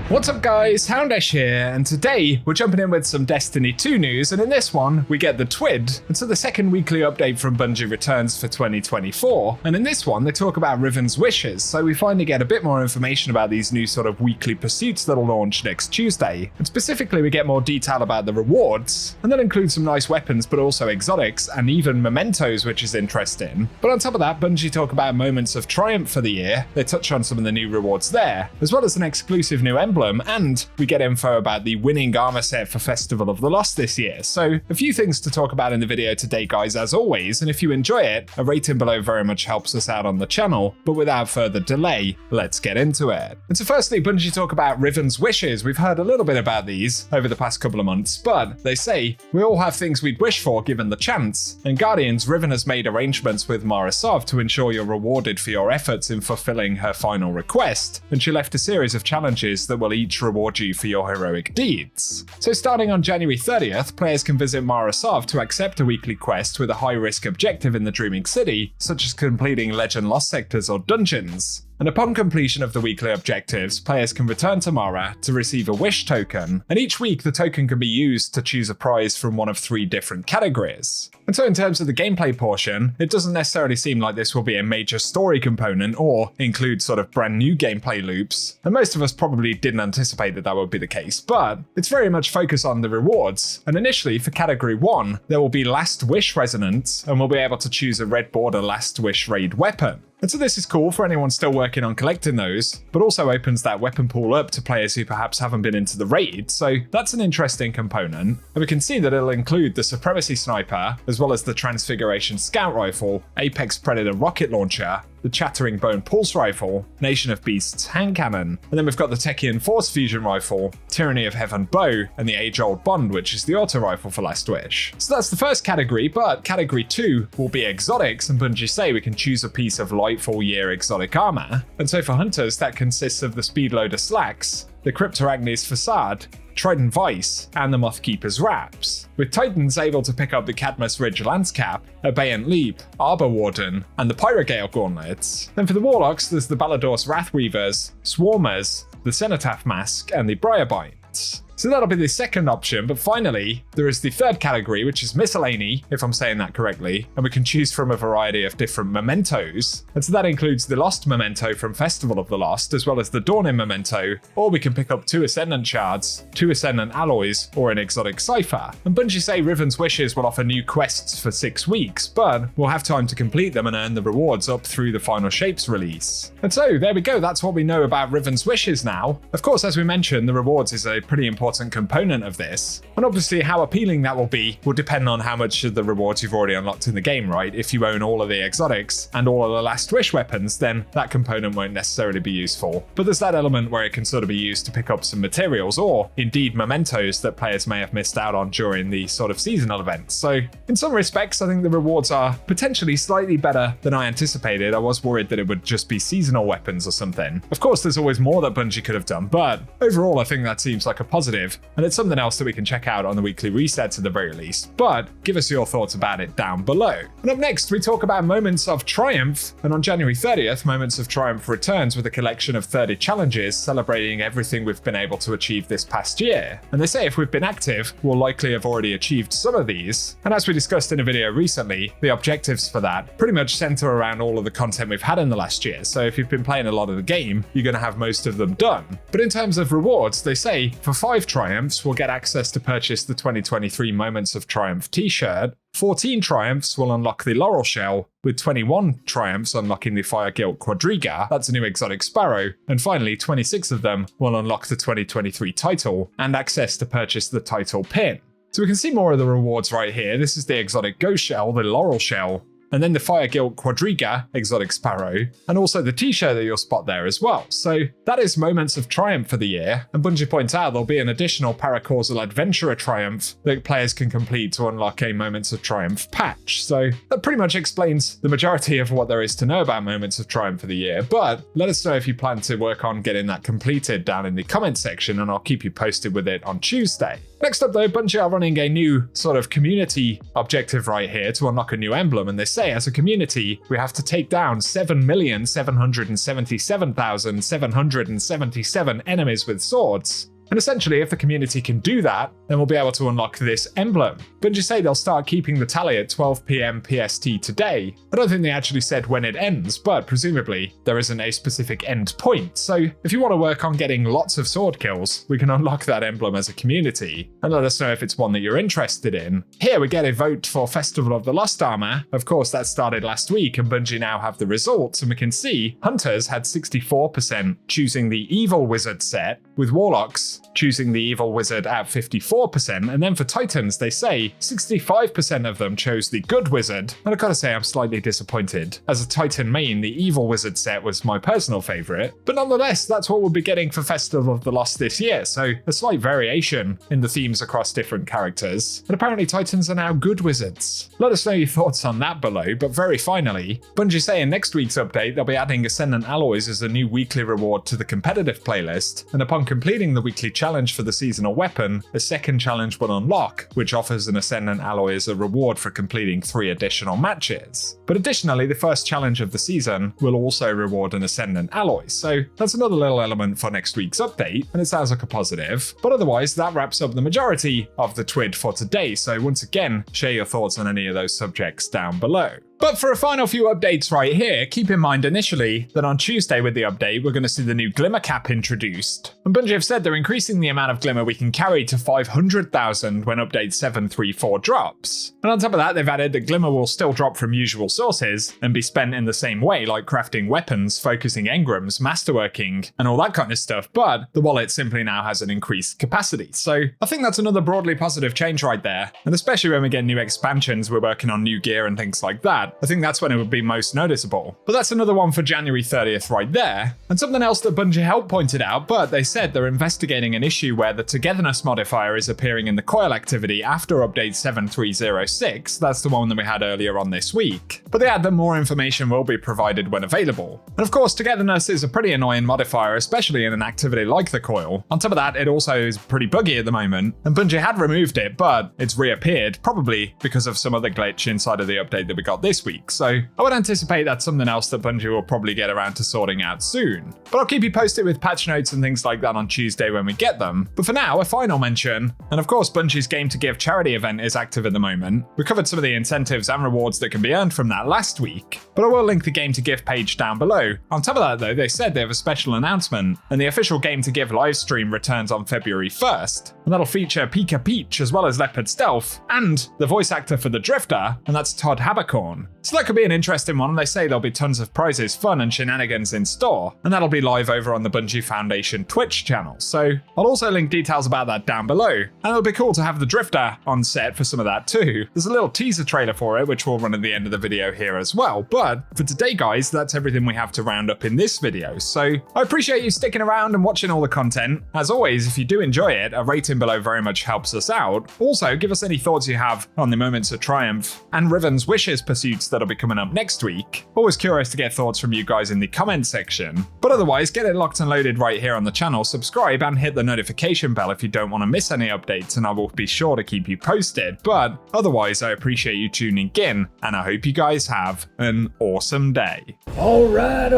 What's up guys, Houndish here, and today we're jumping in with some Destiny 2 news, and in this one we get the TWID, and so the second weekly update from Bungie returns for 2024, and in this one they talk about Riven's wishes, so we finally get a bit more information about these new sort of weekly pursuits that'll launch next Tuesday, and specifically we get more detail about the rewards, and that includes some nice weapons but also exotics, and even mementos, which is interesting. But on top of that, Bungie talk about moments of triumph for the year, they touch on some of the new rewards there, as well as an exclusive new Emblem, and we get info about the winning armor set for Festival of the Lost this year. So a few things to talk about in the video today guys, as always, and if you enjoy it, a rating below very much helps us out on the channel. But without further delay, let's get into it. And so firstly, Bungie talk about Riven's wishes. We've heard a little bit about these over the past couple of months, but they say we all have things we'd wish for given the chance, and Guardians, Riven has made arrangements with Morro to ensure you're rewarded for your efforts in fulfilling her final request, and she left a series of challenges that will each reward you for your heroic deeds. So starting on January 30th, players can visit Morro to accept a weekly quest with a high-risk objective in the Dreaming City, such as completing Legend Lost sectors or dungeons. And upon completion of the weekly objectives, players can return to Morro to receive a wish token, and each week the token can be used to choose a prize from one of 3 different categories. And so in terms of the gameplay portion, it doesn't necessarily seem like this will be a major story component or include sort of brand new gameplay loops, and most of us probably didn't anticipate that that would be the case, but it's very much focused on the rewards. And initially for category 1, there will be Last Wish resonance, and we'll be able to choose a red border Last Wish raid weapon. And so this is cool for anyone still working on collecting those, but also opens that weapon pool up to players who perhaps haven't been into the raid, so that's an interesting component. And we can see that it'll include the Supremacy Sniper, as well as the Transfiguration Scout Rifle, Apex Predator Rocket Launcher, the Chattering Bone Pulse Rifle, Nation of Beasts Hand Cannon, and then we've got the Techian Force Fusion Rifle, Tyranny of Heaven Bow, and the Age-Old Bond, which is the auto rifle for Last Wish. So that's the first category, but category 2 will be exotics, and Bungie say we can choose a piece of Lightfall Year exotic armor. And so for hunters, that consists of the Speedloader Slacks, the Cryptorachnes Facade, Trident Vice, and the Mothkeeper's Wraps, with Titans able to pick up the Cadmus Ridge Lance Cap, Abeyant Leap, Arbor Warden, and the Pyrogale Gauntlets. Then for the Warlocks, there's the Balador's Wrathweavers, Swarmers, the Cenotaph Mask, and the Briarbites. So that'll be the second option, but finally, there is the third category, which is miscellany, if I'm saying that correctly, and we can choose from a variety of different mementos. And so that includes the Lost memento from Festival of the Lost, as well as the Dawning memento, or we can pick up 2 Ascendant shards, 2 Ascendant alloys, or an exotic cipher. And Bungie say Riven's wishes will offer new quests for 6 weeks, but we'll have time to complete them and earn the rewards up through the Final Shapes release. And so there we go, that's what we know about Riven's wishes now. Of course, as we mentioned, the rewards is a pretty important component of this, and obviously how appealing that will be will depend on how much of the rewards you've already unlocked in the game, right? If you own all of the exotics and all of the Last Wish weapons, then that component won't necessarily be useful, but there's that element where it can sort of be used to pick up some materials or indeed mementos that players may have missed out on during the sort of seasonal events. So in some respects, I think the rewards are potentially slightly better than I anticipated. I was worried that it would just be seasonal weapons or something. Of course, there's always more that Bungie could have done, but overall I think that seems like a positive, and it's something else that we can check out on the weekly resets at the very least, but give us your thoughts about it down below. And up next, we talk about Moments of Triumph, and on January 30th, Moments of Triumph returns with a collection of 30 challenges celebrating everything we've been able to achieve this past year. And they say if we've been active, we'll likely have already achieved some of these, and as we discussed in a video recently, the objectives for that pretty much center around all of the content we've had in the last year, so if you've been playing a lot of the game, you're going to have most of them done. But in terms of rewards, they say for 5 triumphs, we'll get access to purchase the 2023 Moments of Triumph t-shirt, 14 triumphs will unlock the Laurel Shell, with 21 triumphs unlocking the Fire Gilt Quadriga, that's a new exotic sparrow, and finally 26 of them will unlock the 2023 title, and access to purchase the title pin. So we can see more of the rewards right here. This is the exotic Ghost Shell, the Laurel Shell, and then the Fire Gilt Quadriga, exotic sparrow, and also the t-shirt that you'll spot there as well. So that is Moments of Triumph for the year, and Bungie points out there'll be an additional Paracausal Adventurer Triumph that players can complete to unlock a Moments of Triumph patch. So that pretty much explains the majority of what there is to know about Moments of Triumph for the year, but let us know if you plan to work on getting that completed down in the comment section, and I'll keep you posted with it on Tuesday. Next up though, Bungie are running a new sort of community objective right here to unlock a new emblem, and they say as a community we have to take down 7,777,777 enemies with swords. And essentially, if the community can do that, then we'll be able to unlock this emblem. Bungie say they'll start keeping the tally at 12 PM PST today. I don't think they actually said when it ends, but presumably there isn't a specific end point. So if you want to work on getting lots of sword kills, we can unlock that emblem as a community. And let us know if it's one that you're interested in. Here we get a vote for Festival of the Lost Armor. Of course, that started last week, and Bungie now have the results, and we can see Hunters had 64% choosing the Evil Wizard set, with Warlocks choosing the Evil Wizard at 54%, and then for Titans, they say 65% of them chose the Good Wizard, and I gotta say I'm slightly disappointed. As a Titan main, the Evil Wizard set was my personal favourite, but nonetheless, that's what we'll be getting for Festival of the Lost this year, so a slight variation in the themes across different characters, and apparently Titans are now Good Wizards. Let us know your thoughts on that below, but very finally, Bungie say in next week's update they'll be adding Ascendant Alloys as a new weekly reward to the competitive playlist, and upon completing the weekly challenge for the seasonal weapon, a second challenge will unlock, which offers an Ascendant Alloy as a reward for completing 3 additional matches. But additionally, the first challenge of the season will also reward an Ascendant Alloy, so that's another little element for next week's update, and it sounds like a positive. But otherwise, that wraps up the majority of the TWID for today, so once again, share your thoughts on any of those subjects down below. But for a final few updates right here, keep in mind initially that on Tuesday with the update, we're going to see the new Glimmer cap introduced. And Bungie have said they're increasing the amount of Glimmer we can carry to 500,000 when update 734 drops. And on top of that, they've added that Glimmer will still drop from usual sources and be spent in the same way, like crafting weapons, focusing engrams, masterworking, and all that kind of stuff, but the wallet simply now has an increased capacity. So I think that's another broadly positive change right there, and especially when we get new expansions, we're working on new gear and things like that. I think that's when it would be most noticeable. But that's another one for January 30th right there. And something else that Bungie Help pointed out, but they said they're investigating an issue where the togetherness modifier is appearing in the coil activity after update 7306. That's the one that we had earlier on this week. But they add that more information will be provided when available. And of course, togetherness is a pretty annoying modifier, especially in an activity like the coil. On top of that, it also is pretty buggy at the moment, and Bungie had removed it, but it's reappeared, probably because of some other glitch inside of the update that we got this week, so I would anticipate that's something else that Bungie will probably get around to sorting out soon. But I'll keep you posted with patch notes and things like that on Tuesday when we get them. But for now, a final mention, and of course Bungie's Game to Give charity event is active at the moment. We covered some of the incentives and rewards that can be earned from that last week, but I will link the Game to Give page down below. On top of that though, they said they have a special announcement, and the official Game to Give livestream returns on February 1st, and that'll feature Pika Peach as well as Leopard Stealth, and the voice actor for the Drifter, and that's Todd Habercorn. So that could be an interesting one, and they say there'll be tons of prizes, fun, and shenanigans in store, and that'll be live over on the Bungie Foundation Twitch channel. So I'll also link details about that down below, and it'll be cool to have the Drifter on set for some of that too. There's a little teaser trailer for it, which we'll run at the end of the video here as well. But for today, guys, that's everything we have to round up in this video. So I appreciate you sticking around and watching all the content. As always, if you do enjoy it, a rating below very much helps us out. Also, give us any thoughts you have on the Moments of Triumph and Riven's Wishes pursuits that'll be coming up next week. Always curious to get thoughts from you guys in the comment section. But otherwise, get it locked and loaded right here on the channel, subscribe and hit the notification bell if you don't want to miss any updates, and I will be sure to keep you posted. But otherwise, I appreciate you tuning in, and I hope you guys have an awesome day. Alright,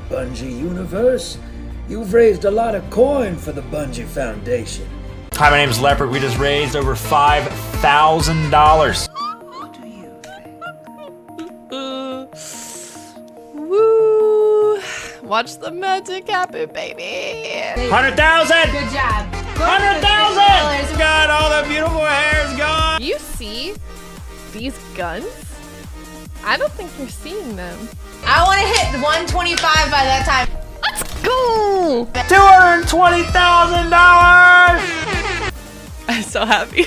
Bungie Universe. You've raised a lot of coin for the Bungie Foundation. Hi, my name is Leopard. We just raised over $5,000. What do you think? Woo! Watch the magic happen, baby. 100,000! Good job. 100,000! God, all the beautiful hair is gone. You see these guns? I don't think you're seeing them. I want to hit 125 by that time. Let's go! $220,000! I'm so happy.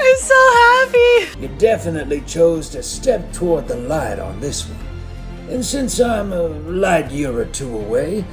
I'm so happy. You definitely chose to step toward the light on this one. And since I'm a light year or two away,